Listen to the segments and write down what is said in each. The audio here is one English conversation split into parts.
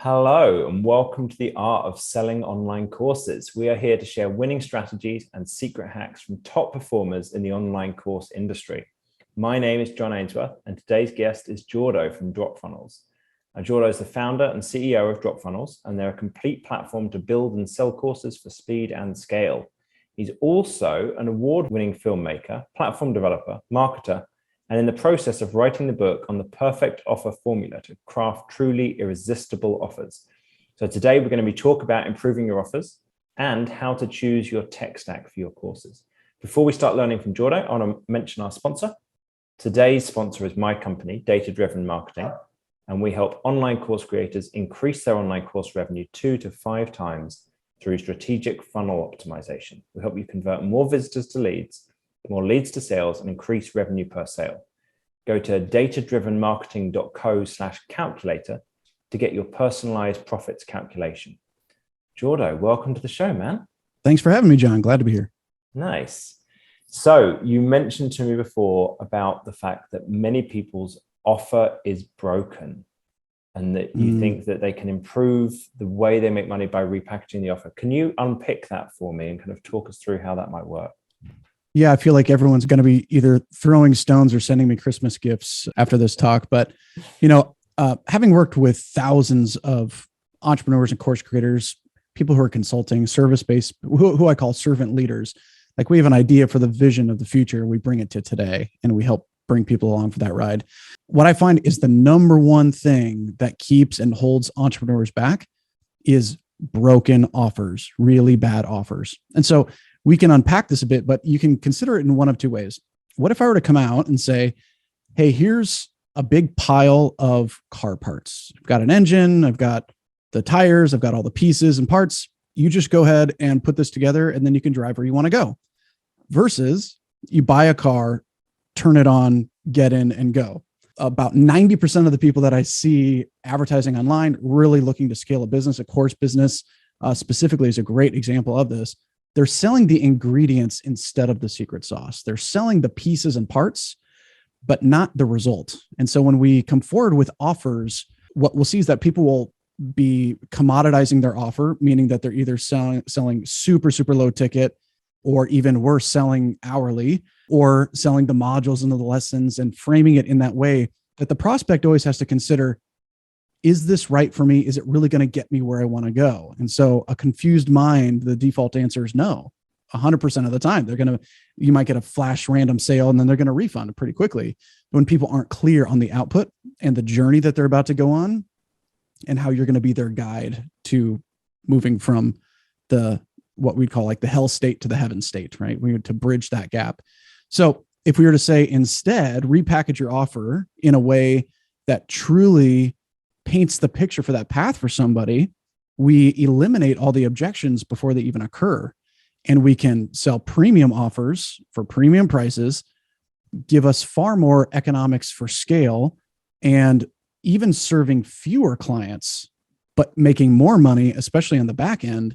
Hello, and welcome to the Art of Selling Online Courses. We are here to share winning strategies and secret hacks from top performers in the online course industry. My name is John Ainsworth, and today's guest is Jordo from DropFunnels. Jordo is the founder and CEO of DropFunnels, and they're a complete platform to build and sell courses for speed and scale. He's also an award-winning filmmaker, platform developer, marketer, and in the process of writing the book on the perfect offer formula to craft truly irresistible offers. So today we're going to be talking about improving your offers and how to choose your tech stack for your courses. Before we start learning from Jordo, I want to mention our sponsor. Today's sponsor is my company, Data Driven Marketing, and we help online course creators increase their online course revenue 2 to 5 times through strategic funnel optimization. We help you convert more visitors to leads, more leads to sales, and increase revenue per sale. Go to datadrivenmarketing.co/calculator to get your personalized profits calculation. Jordo, welcome to the show, man. Thanks for having me, John. Glad to be here. Nice. So you mentioned to me before about the fact that many people's offer is broken and that you think that they can improve the way they make money by repackaging the offer. Can you unpick that for me and kind of talk us through how that might work? Yeah, I feel like everyone's going to be either throwing stones or sending me Christmas gifts after this talk. But, having worked with thousands of entrepreneurs and course creators, people who are consulting, service-based, who I call servant leaders, like we have an idea for the vision of the future. We bring it to today and we help bring people along for that ride. What I find is the number one thing that keeps and holds entrepreneurs back is broken offers, really bad offers. And so we can unpack this a bit, but you can consider it in one of two ways. What if I were to come out and say, hey, here's a big pile of car parts. I've got an engine, I've got the tires, I've got all the pieces and parts. You just go ahead and put this together and then you can drive where you want to go. Versus you buy a car, turn it on, get in and go. About 90% of the people that I see advertising online, really looking to scale a business, a course business, specifically is a great example of this. They're selling the ingredients instead of the secret sauce. They're selling the pieces and parts, but not the result. And so when we come forward with offers, what we'll see is that people will be commoditizing their offer, meaning that they're either selling super, super low ticket, or even worse, selling hourly, or selling the modules and the lessons and framing it in that way that the prospect always has to consider, is this right for me? Is it really going to get me where I want to go? And so a confused mind, the default answer is no. 100% of the time, you might get a flash random sale and then they're going to refund it pretty quickly. When people aren't clear on the output and the journey that they're about to go on and how you're going to be their guide to moving from what we'd call like the hell state to the heaven state, right? We need to bridge that gap. So if we were to say instead, repackage your offer in a way that truly paints the picture for that path for somebody, we eliminate all the objections before they even occur. And we can sell premium offers for premium prices, give us far more economics for scale, and even serving fewer clients, but making more money, especially on the back end,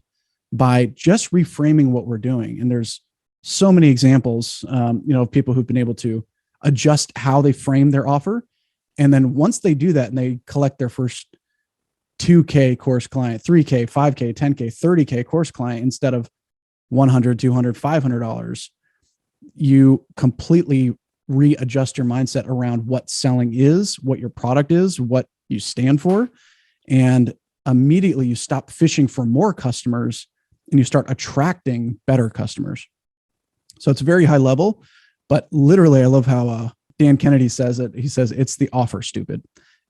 by just reframing what we're doing. And there's so many examples, of people who've been able to adjust how they frame their offer. And then once they do that and they collect their first 2K course client, 3K, 5K, 10K, 30K course client instead of $100, $200, $500, you completely readjust your mindset around what selling is, what your product is, what you stand for. And immediately you stop fishing for more customers and you start attracting better customers. So it's very high level, but literally I love how Dan Kennedy says it. He says, it's the offer, stupid.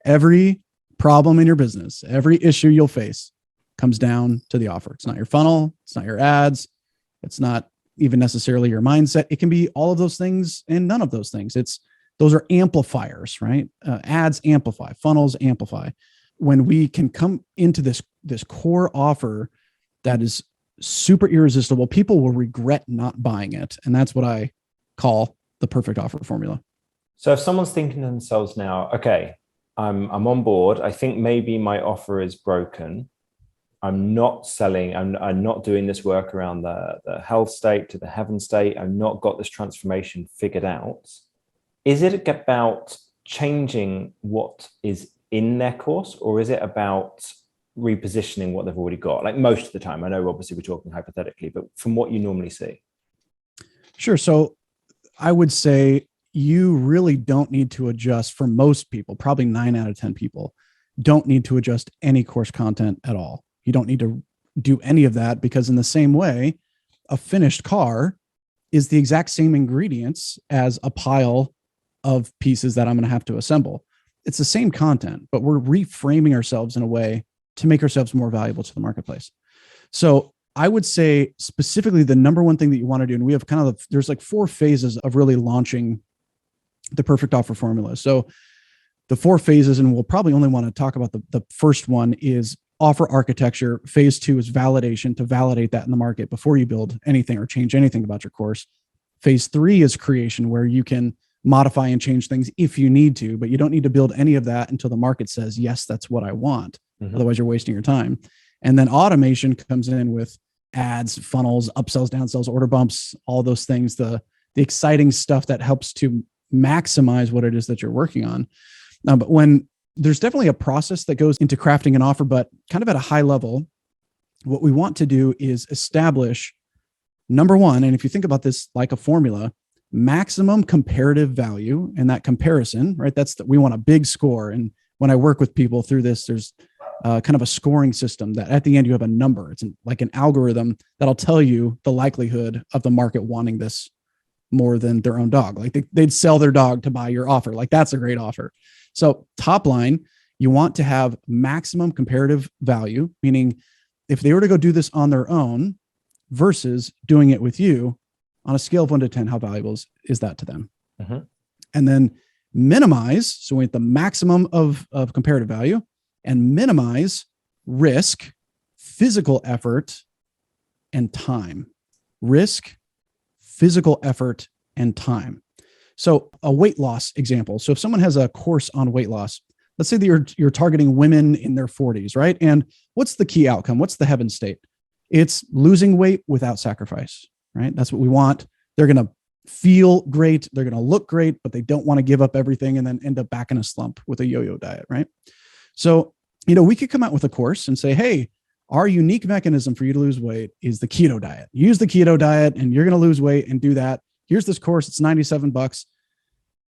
Every problem in your business, every issue you'll face comes down to the offer. It's not your funnel. It's not your ads. It's not even necessarily your mindset. It can be all of those things and none of those things. Those are amplifiers, right? Ads amplify, funnels amplify. When we can come into this core offer that is super irresistible, people will regret not buying it. And that's what I call the perfect offer formula. So if someone's thinking to themselves now, okay, I'm on board. I think maybe my offer is broken. I'm not selling. I'm not doing this work around the hell state to the heaven state. I've not got this transformation figured out. Is it about changing what is in their course, or is it about repositioning what they've already got? Like most of the time, I know obviously we're talking hypothetically, but from what you normally see. Sure. So I would say you really don't need to adjust for most people, probably 9 out of 10 people don't need to adjust any course content at all. You don't need to do any of that because in the same way, a finished car is the exact same ingredients as a pile of pieces that I'm going to have to assemble. It's the same content, but we're reframing ourselves in a way to make ourselves more valuable to the marketplace. So I would say specifically the number one thing that you want to do, and we have there's like 4 phases of really launching the perfect offer formula. So the 4 phases, and we'll probably only want to talk about the first one, is offer architecture. Phase 2 is validation, to validate that in the market before you build anything or change anything about your course. Phase 3 is creation, where you can modify and change things if you need to, but you don't need to build any of that until the market says, yes, that's what I want. Mm-hmm. Otherwise you're wasting your time. And then automation comes in with ads, funnels, upsells, downsells, order bumps, all those things, the exciting stuff that helps to maximize what it is that you're working on. But when there's definitely a process that goes into crafting an offer, but kind of at a high level, what we want to do is establish, number one, and if you think about this like a formula, maximum comparative value. And that comparison, right? We want a big score. And when I work with people through this, there's kind of a scoring system that at the end you have a number. It's like an algorithm that'll tell you the likelihood of the market wanting this more than their own dog. Like they'd sell their dog to buy your offer. Like that's a great offer. So top line, you want to have maximum comparative value, meaning if they were to go do this on their own versus doing it with you, on a scale of 1 to 10, how valuable is that to them? Mm-hmm. And then minimize. So we have the maximum of comparative value and minimize risk, physical effort, and time. Risk, physical effort, and time. So a weight loss example. So if someone has a course on weight loss, let's say that you're targeting women in their 40s, right? And what's the key outcome? What's the heaven state? It's losing weight without sacrifice, right? That's what we want. They're going to feel great. They're going to look great, but they don't want to give up everything and then end up back in a slump with a yo-yo diet, right? So, we could come out with a course and say, hey, our unique mechanism for you to lose weight is the keto diet. Use the keto diet and you're going to lose weight and do that. Here's this course. It's $97.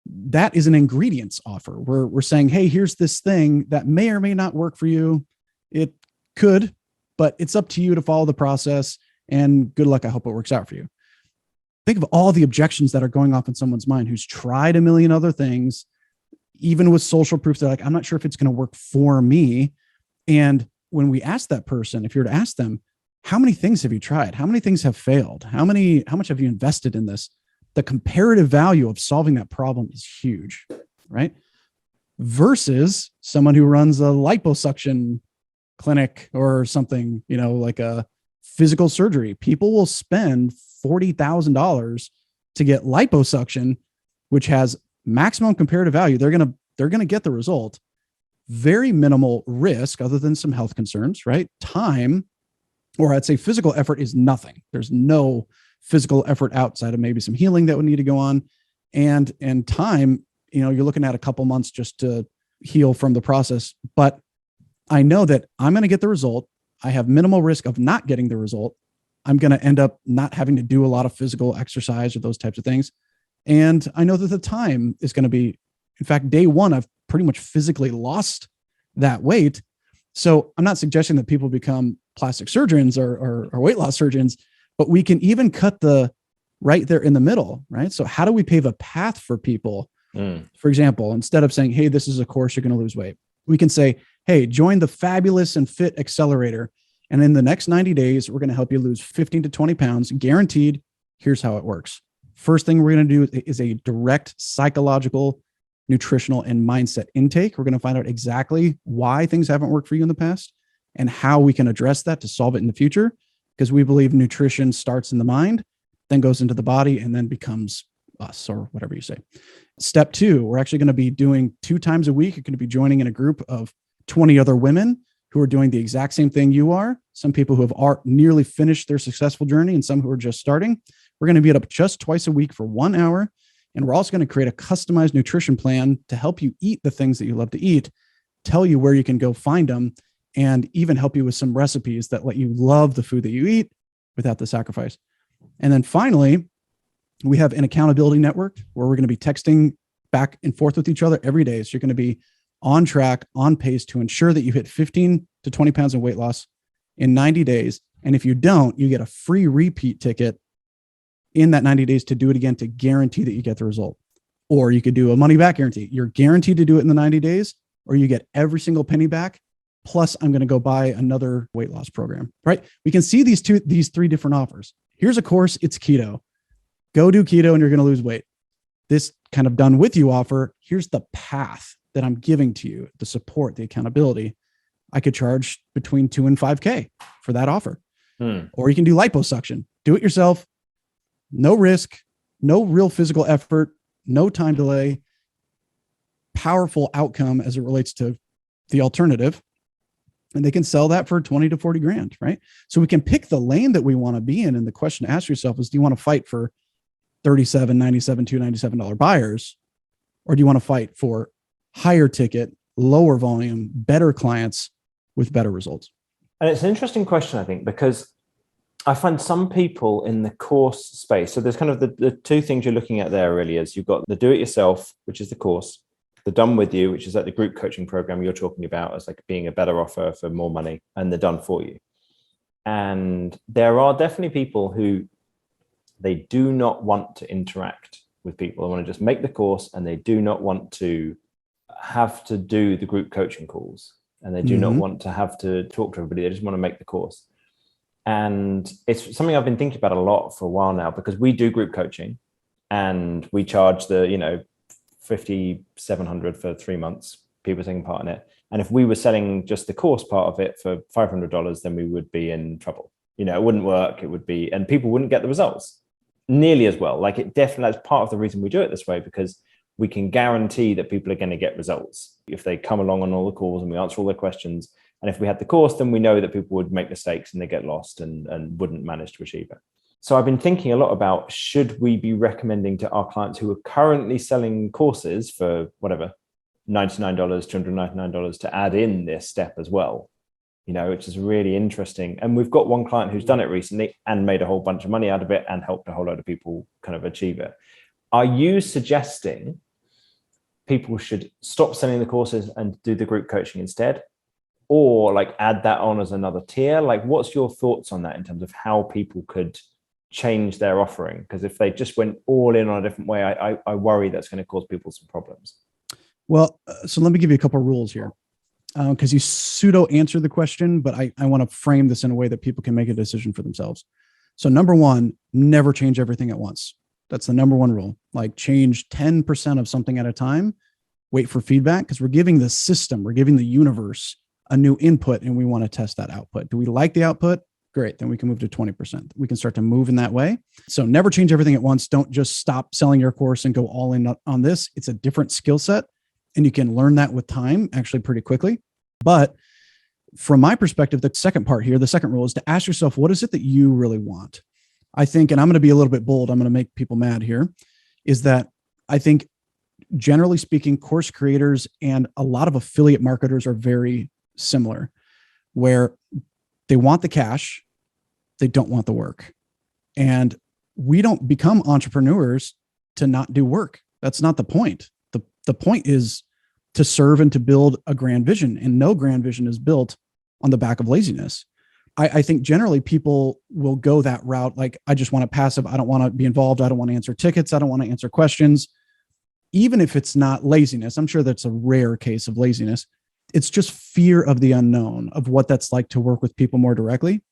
That is an ingredients offer. We're saying, hey, here's this thing that may or may not work for you. It could, but it's up to you to follow the process, and good luck. I hope it works out for you. Think of all the objections that are going off in someone's mind who's tried a million other things, even with social proof. They're like, I'm not sure if it's going to work for me. And when we ask that person, if you're to ask them, how many things have you tried? How many things have failed? How much have you invested in this? The comparative value of solving that problem is huge, right? Versus someone who runs a liposuction clinic or something, like a physical surgery. People will spend $40,000 to get liposuction, which has maximum comparative value. They're going to get the result. Very minimal risk other than some health concerns, right? Time, or I'd say physical effort, is nothing. There's no physical effort outside of maybe some healing that would need to go on. And time, you're looking at a couple months just to heal from the process. But I know that I'm going to get the result. I have minimal risk of not getting the result. I'm going to end up not having to do a lot of physical exercise or those types of things. And I know that the time is going to be, in fact, day one, I've pretty much physically lost that weight. So I'm not suggesting that people become plastic surgeons or weight loss surgeons, but we can even cut the right there in the middle, right? So how do we pave a path for people? For example, instead of saying, hey, this is a course, you're going to lose weight, we can say, hey, join the Fabulous and Fit Accelerator. And in the next 90 days, we're going to help you lose 15 to 20 pounds, guaranteed. Here's how it works. First thing we're going to do is a direct psychological, nutritional, and mindset intake. We're going to find out exactly why things haven't worked for you in the past and how we can address that to solve it in the future. Because we believe nutrition starts in the mind, then goes into the body, and then becomes us, or whatever you say. Step 2, we're actually going to be doing 2 times a week. You're going to be joining in a group of 20 other women who are doing the exact same thing you are. Some people who have nearly finished their successful journey and some who are just starting. We're going to meet up just twice a week for 1 hour. And we're also going to create a customized nutrition plan to help you eat the things that you love to eat, tell you where you can go find them, and even help you with some recipes that let you love the food that you eat without the sacrifice. And then finally, we have an accountability network where we're going to be texting back and forth with each other every day. So you're going to be on track, on pace to ensure that you hit 15 to 20 pounds of weight loss in 90 days. And if you don't, you get a free repeat ticket in that 90 days to do it again to guarantee that you get the result. Or you could do a money back guarantee. You're guaranteed to do it in the 90 days, or you get every single penny back. Plus, I'm going to go buy another weight loss program, right? We can see these three different offers. Here's a course, it's keto. Go do keto and you're going to lose weight. This kind of done with you offer, here's the path that I'm giving to you, the support, the accountability. I could charge between 2 and 5K for that offer. Or you can do liposuction, do it yourself. No risk, no real physical effort, no time delay, powerful outcome as it relates to the alternative. And they can sell that for 20 to 40 grand, right? So we can pick the lane that we want to be in. And the question to ask yourself is, do you want to fight for $37, $97, $297 buyers? Or do you want to fight for higher ticket, lower volume, better clients with better results? And it's an interesting question, I think, because I find some people in the course space. So there's kind of the two things you're looking at there really is you've got the do-it-yourself, which is the course, the done with you, which is like the group coaching program you're talking about as like being a better offer for more money, and the done for you. And there are definitely people who they do not want to interact with people. They want to just make the course, and they do not want to have to do the group coaching calls, and they do not want to have to talk to everybody. They just want to make the course. And it's something I've been thinking about a lot for a while now, because we do group coaching and we charge the, $5,700 for 3 months, people taking part in it. And if we were selling just the course part of it for $500, then we would be in trouble. It wouldn't work. It would be, and people wouldn't get the results nearly as well. Like, it definitely, that's part of the reason we do it this way, because we can guarantee that people are going to get results if they come along on all the calls and we answer all their questions. And if we had the course, then we know that people would make mistakes and they get lost and wouldn't manage to achieve it. So I've been thinking a lot about, should we be recommending to our clients who are currently selling courses for whatever, $99, $299 to add in this step as well, which is really interesting. And we've got one client who's done it recently and made a whole bunch of money out of it and helped a whole load of people kind of achieve it. Are you suggesting people should stop selling the courses and do the group coaching instead? Or like add that on as another tier? Like, what's your thoughts on that in terms of how people could change their offering? Because if they just went all in on a different way, I worry that's going to cause people some problems. Well, so let me give you a couple of rules here, because you pseudo answered the question, but I want to frame this in a way that people can make a decision for themselves. So number one, never change everything at once. That's the number one rule. Like, change 10% of something at a time, wait for feedback, because we're giving the system, we're giving the universe a new input, and we want to test that output. Do we like the output? Great. Then we can move to 20%. We can start to move in that way. So never change everything at once. Don't just stop selling your course and go all in on this. It's a different skill set, and you can learn that with time, actually pretty quickly. But from my perspective, the second part here, the second rule is to ask yourself, what is it that you really want? I think, and I'm going to be a little bit bold, I'm going to make people mad here, is that I think, generally speaking, course creators and a lot of affiliate marketers are very similar, where they want the cash, they don't want the work. And we don't become entrepreneurs to not do work. That's not the point. The point is to serve and to build a grand vision, and no grand vision is built on the back of laziness. I think generally people will go that route. Like, I just want a passive. I don't want to be involved. I don't want to answer tickets. I don't want to answer questions. Even if it's not laziness, I'm sure that's a rare case of laziness. It's just fear of the unknown, of what that's like to work with people more directly.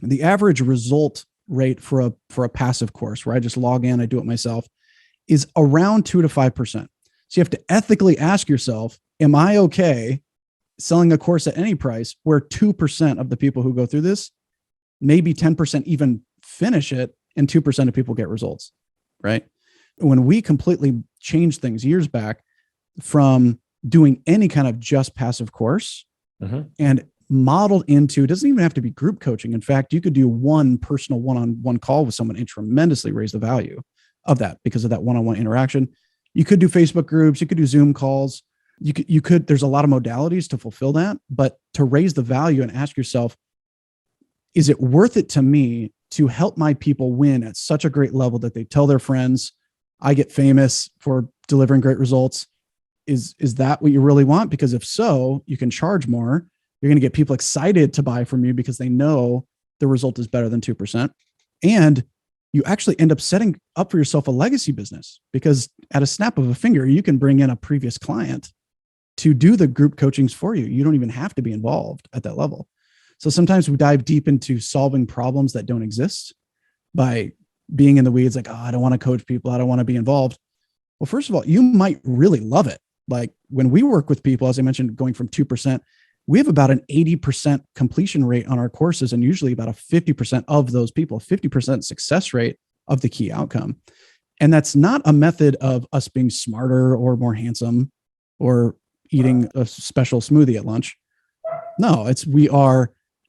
The average result rate for a passive course, where I just log in, I do it myself, is around 2 to 5%. So you have to ethically ask yourself, am I okay selling a course at any price where 2% of the people who go through this, maybe 10% even finish it, and 2% of people get results, right? When we completely changed things years back from doing any kind of just passive course and modeled into, it doesn't even have to be group coaching. In fact, you could do one personal one-on-one call with someone and tremendously raise the value of that because of that one-on-one interaction. You could do Facebook groups, you could do Zoom calls. there's a lot of modalities to fulfill that, but to raise the value and ask yourself, is it worth it to me to help my people win at such a great level that they tell their friends, I get famous for delivering great results? Is that what you really want? Because if so, you can charge more. You're going to get people excited to buy from you because they know the result is better than 2%. And you actually end up setting up for yourself a legacy business, because at a snap of a finger, you can bring in a previous client to do the group coachings for you. You don't even have to be involved at that level. So sometimes we dive deep into solving problems that don't exist by being in the weeds, like, oh, I don't want to coach people, I don't want to be involved. Well, first of all, you might really love it. Like when we work with people, as I mentioned, going from 2%, we have about an 80% completion rate on our courses, and usually about a 50% of those people, 50% success rate of the key outcome. And that's not a method of us being smarter or more handsome or eating a special smoothie at lunch. No,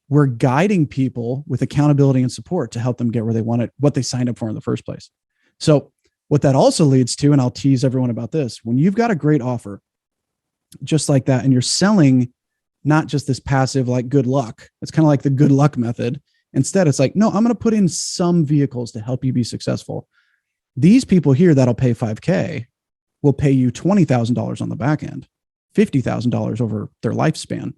we're guiding people with accountability and support to help them get where they want it, what they signed up for in the first place. So what that also leads to, and I'll tease everyone about this, when you've got a great offer just like that, and you're selling not just this passive, like good luck, it's kind of like the good luck method. Instead, it's like, no, I'm going to put in some vehicles to help you be successful. These people here that'll pay $5,000 will pay you $20,000 on the back end, $50,000 over their lifespan.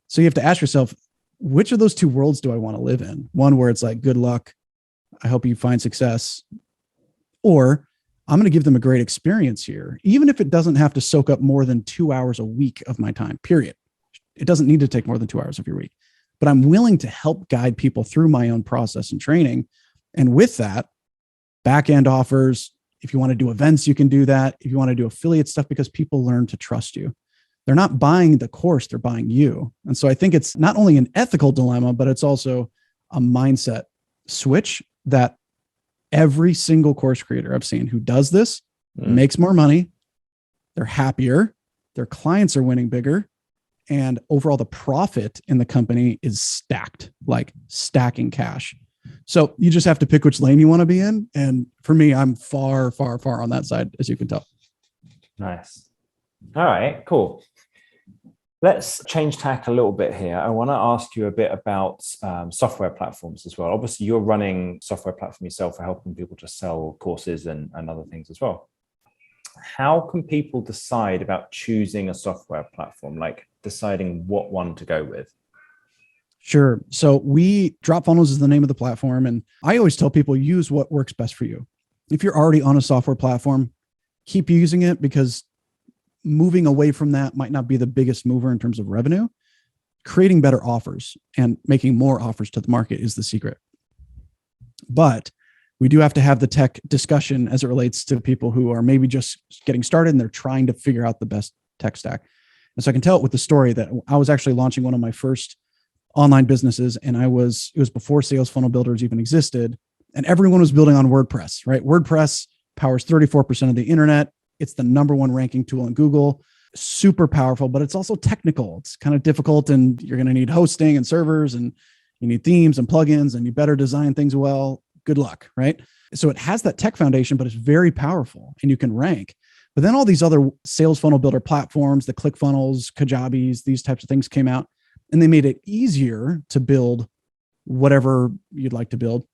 So you have to ask yourself, which of those two worlds do I want to live in? One where it's like, good luck, I hope you find success. Or I'm going to give them a great experience here, even if it doesn't have to soak up more than 2 hours a week of my time, period. It doesn't need to take more than 2 hours of your week, but I'm willing to help guide people through my own process and training. And with that, back-end offers, if you want to do events, you can do that. If you want to do affiliate stuff, because people learn to trust you. They're not buying the course, they're buying you. And so I think it's not only an ethical dilemma, but it's also a mindset switch that every single course creator I've seen who does this makes more money. They're happier. Their clients are winning bigger. And overall, the profit in the company is stacked, like stacking cash. So you just have to pick which lane you want to be in. And for me, I'm far, far, far on that side, as you can tell. Nice. All right, cool. Let's change tack a little bit here. I want to ask you a bit about software platforms as well. Obviously, you're running software platform yourself for helping people to sell courses and other things as well. How can people decide about choosing a software platform, like deciding what one to go with? Sure. So DropFunnels is the name of the platform. And I always tell people, use what works best for you. If you're already on a software platform, keep using it, because moving away from that might not be the biggest mover in terms of revenue. Creating better offers and making more offers to the market is the secret. But we do have to have the tech discussion as it relates to people who are maybe just getting started and they're trying to figure out the best tech stack. And so I can tell it with the story that I was actually launching one of my first online businesses, and it was before Sales Funnel Builders even existed, and everyone was building on WordPress, right? WordPress powers 34% of the internet. It's the number one ranking tool in Google. Super powerful, but it's also technical. It's kind of difficult, and you're going to need hosting and servers, and you need themes and plugins, and you better design things well. Good luck, right? So it has that tech foundation, but it's very powerful and you can rank. But then all these other sales funnel builder platforms, the ClickFunnels, Kajabis, these types of things came out, and they made it easier to build whatever you'd like to build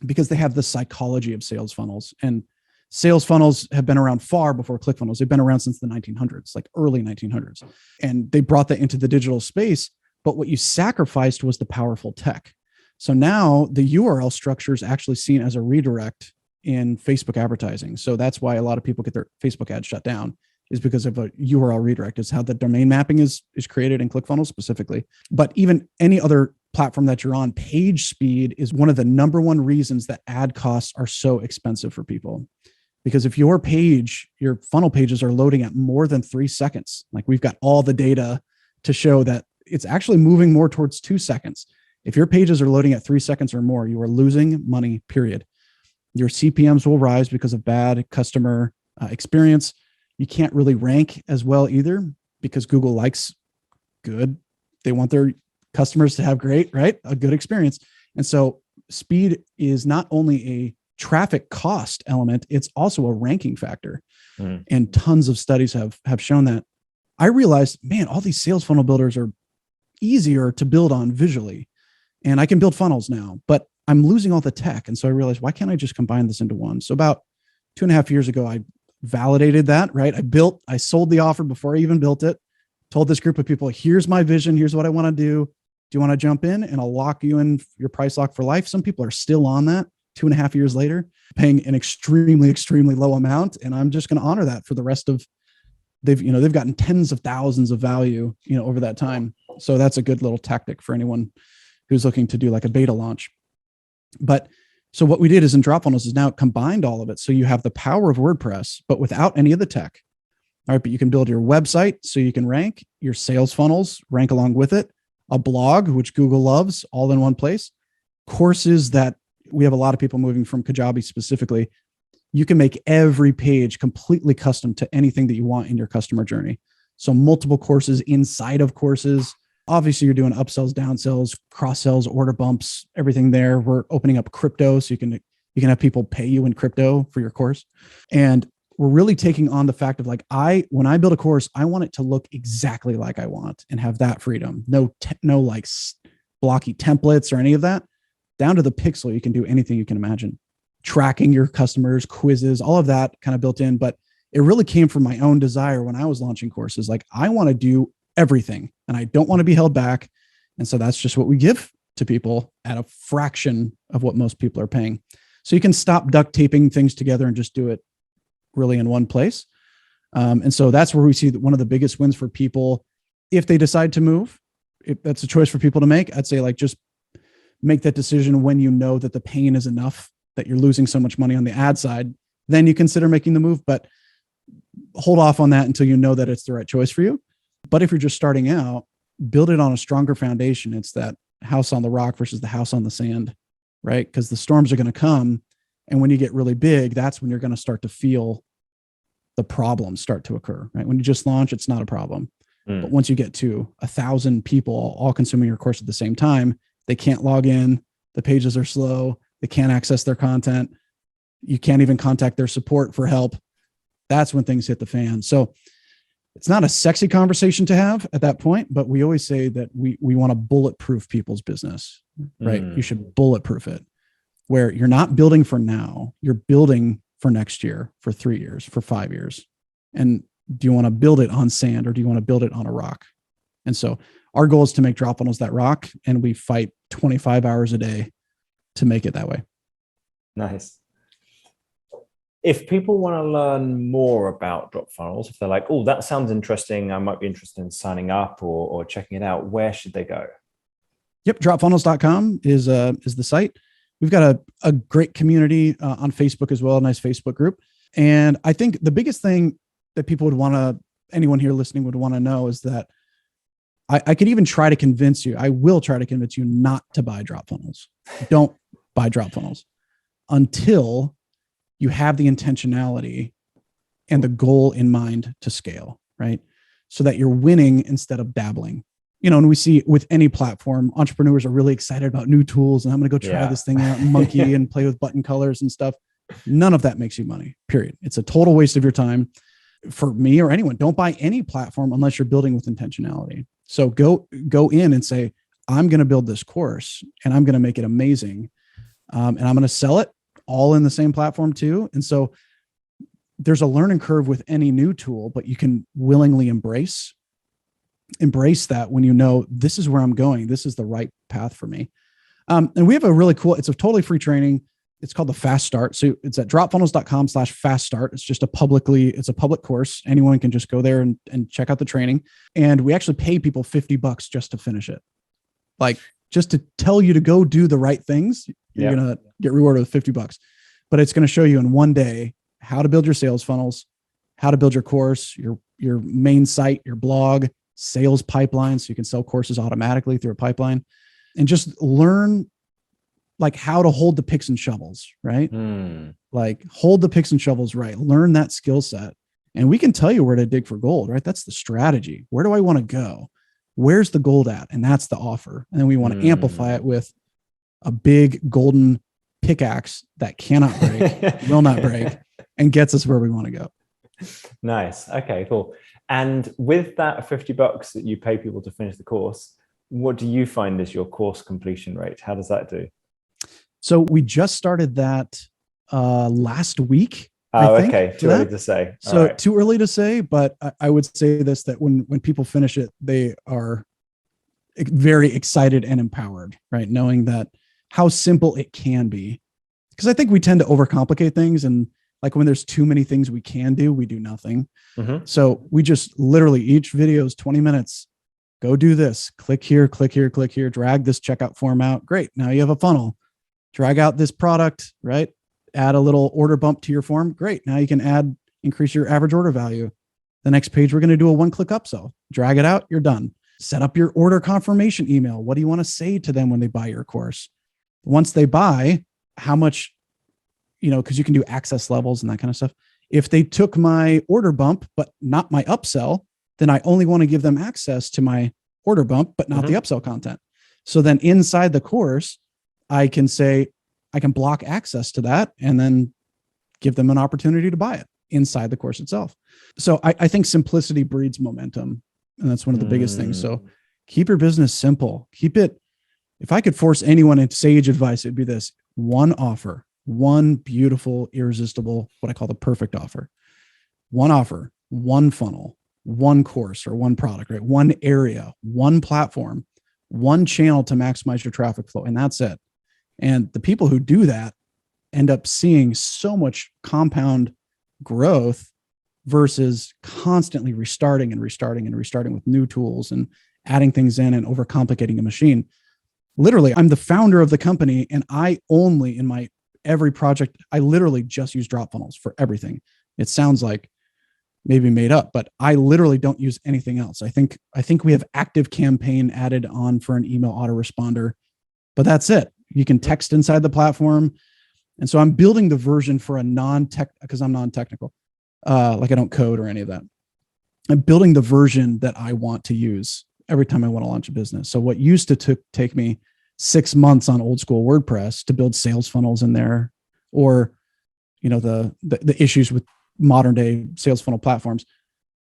because they have the psychology of sales funnels. And sales funnels have been around far before ClickFunnels. They've been around since the 1900s, like early 1900s. And they brought that into the digital space. But what you sacrificed was the powerful tech. So now the URL structure is actually seen as a redirect in Facebook advertising. So that's why a lot of people get their Facebook ads shut down, is because of a URL redirect. Is how the domain mapping is created in ClickFunnels specifically. But even any other platform that you're on, page speed is one of the number one reasons that ad costs are so expensive for people. Because if your funnel pages are loading at more than 3 seconds, like we've got all the data to show that it's actually moving more towards 2 seconds. If your pages are loading at 3 seconds or more, you are losing money, period. Your CPMs will rise because of bad customer experience. You can't really rank as well either because Google likes good. They want their customers to have a good experience. And so speed is not only a traffic cost element, it's also a ranking factor. And tons of studies have shown that. I realized, man, all these sales funnel builders are easier to build on visually. And I can build funnels now, but I'm losing all the tech. And so I realized, why can't I just combine this into one? So about 2.5 years ago, I validated that, right? I sold the offer before I even built it, told this group of people, here's my vision. Here's what I want to do. Do you want to jump in? And I'll lock you in your price lock for life. Some people are still on that 2.5 years later, paying an extremely, extremely low amount. And I'm just going to honor that for the rest of, they've gotten tens of thousands of value, over that time. So that's a good little tactic for anyone who's looking to do like a beta launch. But so what we did is in DropFunnels is now combined all of it. So you have the power of WordPress, but without any of the tech. All right. But you can build your website so you can rank, your sales funnels rank along with it, a blog, which Google loves, all in one place, courses that we have a lot of people moving from Kajabi specifically. You can make every page completely custom to anything that you want in your customer journey. So multiple courses inside of courses. Obviously, you're doing upsells, downsells, cross sells, order bumps, everything there. We're opening up crypto, so you can have people pay you in crypto for your course. And we're really taking on the fact of like, when I build a course, I want it to look exactly like I want and have that freedom. No like blocky templates or any of that. Down to the pixel, you can do anything you can imagine. Tracking your customers, quizzes, all of that kind of built in. But it really came from my own desire when I was launching courses. Like, I want to do everything and I don't want to be held back. And so that's just what we give to people at a fraction of what most people are paying. So you can stop duct taping things together and just do it really in one place. And so that's where we see that one of the biggest wins for people, if they decide to move, if that's a choice for people to make, I'd say like, just make that decision when you know that the pain is enough, that you're losing so much money on the ad side, then you consider making the move, but hold off on that until you know that it's the right choice for you. But if you're just starting out, build it on a stronger foundation. It's that house on the rock versus the house on the sand, right? Because the storms are going to come. And when you get really big, that's when you're going to start to feel the problems start to occur, right? When you just launch, it's not a problem. But once you get to 1,000 people all consuming your course at the same time, they can't log in. The pages are slow. They can't access their content. You can't even contact their support for help. That's when things hit the fan. So it's not a sexy conversation to have at that point, but we always say that we want to bulletproof people's business, right? You should bulletproof it, where you're not building for now, you're building for next year, for 3 years, for 5 years. And do you want to build it on sand or do you want to build it on a rock? And so our goal is to make DropFunnels that rock, and we fight 25 hours a day to make it that way. Nice. If people want to learn more about DropFunnels, if they're like, oh, that sounds interesting, I might be interested in signing up or checking it out, where should they go? Yep. DropFunnels.com is the site. We've got a great community on Facebook as well, a nice Facebook group. And I think the biggest thing that people would want to, anyone here listening would want to know is that I could even try to convince you, I will try to convince you not to buy DropFunnels. Don't buy DropFunnels until you have the intentionality and the goal in mind to scale, right? So that you're winning instead of dabbling. And we see with any platform, entrepreneurs are really excited about new tools and I'm going to go try this thing out and monkey and play with button colors and stuff. None of that makes you money, period. It's a total waste of your time. For me or anyone, don't buy any platform unless you're building with intentionality. So go in and say, I'm going to build this course and I'm going to make it amazing. And I'm going to sell it all in the same platform too. And so there's a learning curve with any new tool, but you can willingly embrace that when you know this is where I'm going. This is the right path for me. And we have a really cool, it's a totally free training. It's called the Fast Start. So it's at dropfunnels.com/fast start. It's just a public course. Anyone can just go there and check out the training. And we actually pay people $50 just to finish it. Like just to tell you to go do the right things, you're going to get rewarded with $50, but it's going to show you in one day how to build your sales funnels, how to build your course, your main site, your blog, sales pipeline. So you can sell courses automatically through a pipeline and just learn like how to hold the picks and shovels, right? Like hold the picks and shovels, right? Learn that skill set. And we can tell you where to dig for gold, right? That's the strategy. Where do I want to go? Where's the gold at? And that's the offer. And then we want to amplify it with a big golden pickaxe that cannot break, will not break, and gets us where we want to go. Nice. Okay, cool. And with that $50 that you pay people to finish the course, what do you find is your course completion rate? How does that do? So we just started that last week, I Oh, think. okay. Too early to say. All So right. too early to say, but I would say this, that when people finish it, they are very excited and empowered, right? Knowing that how simple it can be. Because I think we tend to overcomplicate things. And like when there's too many things we can do, we do nothing. Mm-hmm. So we just literally, each video is 20 minutes. Go do this. Click here, click here, click here, drag this checkout form out. Great. Now you have a funnel. Drag out this product, right? Add a little order bump to your form. Great. Now you can increase your average order value. The next page, we're going to do a one-click upsell. Drag it out. You're done. Set up your order confirmation email. What do you want to say to them when they buy your course? Once they buy, how much, because you can do access levels and that kind of stuff. If they took my order bump, but not my upsell, then I only want to give them access to my order bump, but not the upsell content. So then inside the course, I can say, I can block access to that and then give them an opportunity to buy it inside the course itself. So I think simplicity breeds momentum. And that's one of the biggest things. So keep your business simple. Keep it. If I could force anyone into sage advice, it'd be this: one offer, one beautiful, irresistible, what I call the perfect offer. One offer, one funnel, one course or one product, right? One area, one platform, one channel to maximize your traffic flow. And that's it. And the people who do that end up seeing so much compound growth versus constantly restarting with new tools and adding things in and overcomplicating a machine. Literally, I'm the founder of the company, and I only, in my every project, I literally just use DropFunnels for everything. It sounds like maybe made up, but I literally don't use anything else. I think we have Active Campaign added on for an email autoresponder, but that's it. You can text inside the platform. And so I'm building the version for a because I'm non-technical. Like I don't code or any of that. I'm building the version that I want to use every time I want to launch a business. So what used to take me 6 months on old school WordPress to build sales funnels in there, or, the issues with modern day sales funnel platforms,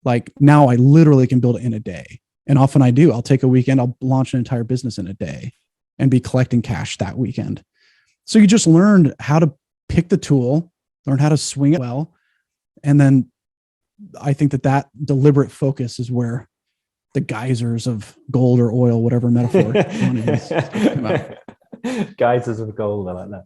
like now I literally can build it in a day. And often I do. I'll take a weekend, I'll launch an entire business in a day and be collecting cash that weekend. So you just learned how to pick the tool, learn how to swing it well. And then I think that deliberate focus is where the geysers of gold or oil, whatever metaphor you want to use. Geysers of gold, I like that.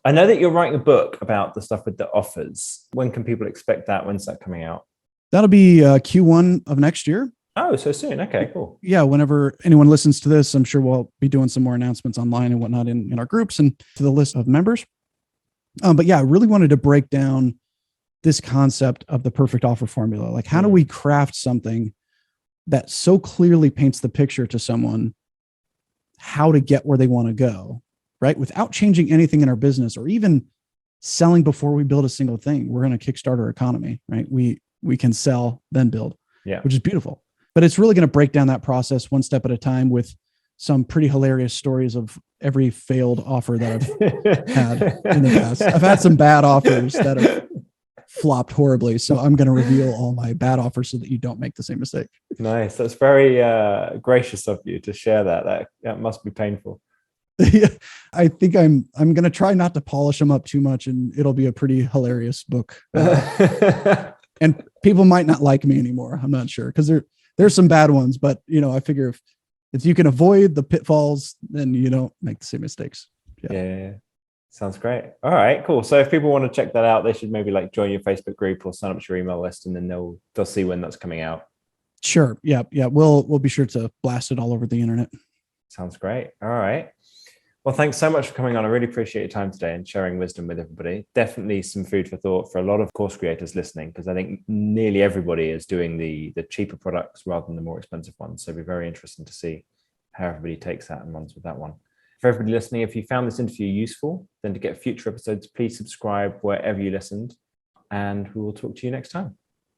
I know that you're writing a book about the stuff with the offers. When can people expect that? When's that coming out? That'll be Q1 of next year. Oh, so soon. Okay, cool. Yeah, whenever anyone listens to this, I'm sure we'll be doing some more announcements online and whatnot in our groups and to the list of members. But yeah, I really wanted to break down this concept of the perfect offer formula. Like, how do we craft something that so clearly paints the picture to someone how to get where they want to go, right? Without changing anything in our business or even selling before we build a single thing. We're in a Kickstarter economy, right? We can sell, then build, which is beautiful. But it's really going to break down that process one step at a time with some pretty hilarious stories of every failed offer that I've had in the past. I've had some bad offers that have flopped horribly. So I'm going to reveal all my bad offers so that you don't make the same mistake. Nice. That's very gracious of you to share that. That must be painful. Yeah, I think I'm going to try not to polish them up too much, and it'll be a pretty hilarious book. And people might not like me anymore. I'm not sure, because there's some bad ones, but I figure if you can avoid the pitfalls, then you don't make the same mistakes. Yeah. Sounds great. All right, cool. So if people want to check that out, they should maybe join your Facebook group or sign up to your email list, and then they'll see when that's coming out. Sure. Yeah. We'll be sure to blast it all over the internet. Sounds great. All right. Well, thanks so much for coming on. I really appreciate your time today and sharing wisdom with everybody. Definitely some food for thought for a lot of course creators listening, because I think nearly everybody is doing the cheaper products rather than the more expensive ones. So it'll be very interesting to see how everybody takes that and runs with that one. For everybody listening, if you found this interview useful, then to get future episodes, please subscribe wherever you listened, and we will talk to you next time.